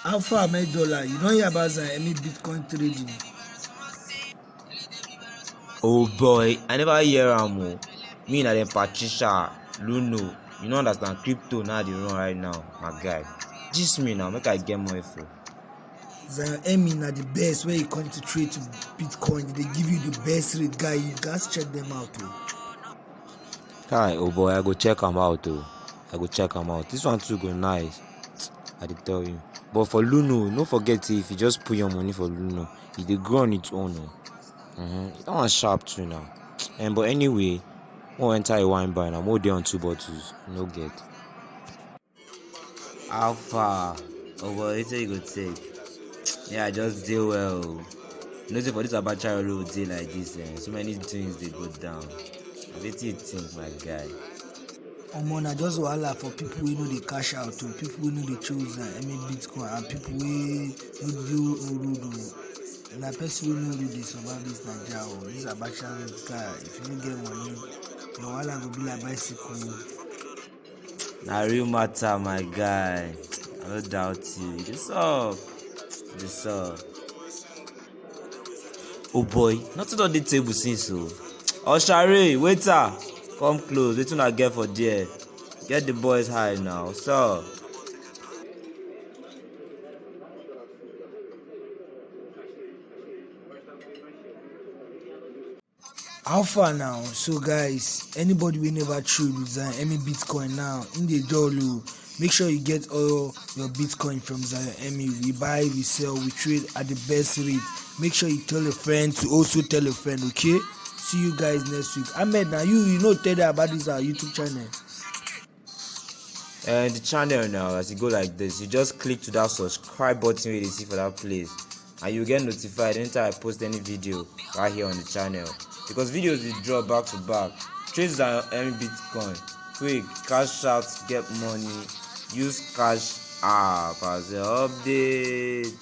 Alpha Amehdollar, you don't hear about Emmy Bitcoin trading? Oh boy, I never hear am. Me na dem Patricia, Luno, you no understand crypto now dey run right now, my guy. Gist me now, make I get more info. Emmy na the best when it come to trade to Bitcoin. They give you the best rate, guy. You guys check them out. Hi, oh boy, I go check am out I go check am out. This one too go nice. I dey tell you. But for Luno, no forget if you just put your money for Luno, e dey grow on its own. That one sharp too now. But anyway, won't enter a wine bar now. More dey on 2 bottles. No get. Alpha. Oh boy, wetin you go take? Yeah, I just dey well. You know say for this Abacha road dey like this, so many things dey go down. Wetin you think, my guy? Na just wahala for people wey no dey cash out, people wey no dey choose Emmy Bitcoin, and people wey no do road. Na person wey no road dey survive this Naija. This Abacha road guy, if you no get money, your wahala go be like bicycle. Na real matter, my guy. I no doubt you. You dey solve. Oh boy, nothing on the table since o. Oshare, waiter, come close. Wetin una get for there? Get the boys high now. So. How far now? So guys, anybody wey never trade with Emmy Bitcoin now, in the dollar, make sure you get all your Bitcoin from Emmy. We buy, we sell, we trade at the best rate. Make sure you tell a friend to also tell a friend, okay? See you guys next week. Ahmed, now you know tell them about this our YouTube channel. And the channel now, as you go like this, you just click to that subscribe button where you see for that place, and you get notified anytime I post any video right here on the channel. Because videos will drop back to back. Trades on Emmy Bitcoin, quick, cash out, get money, use cash app as an update.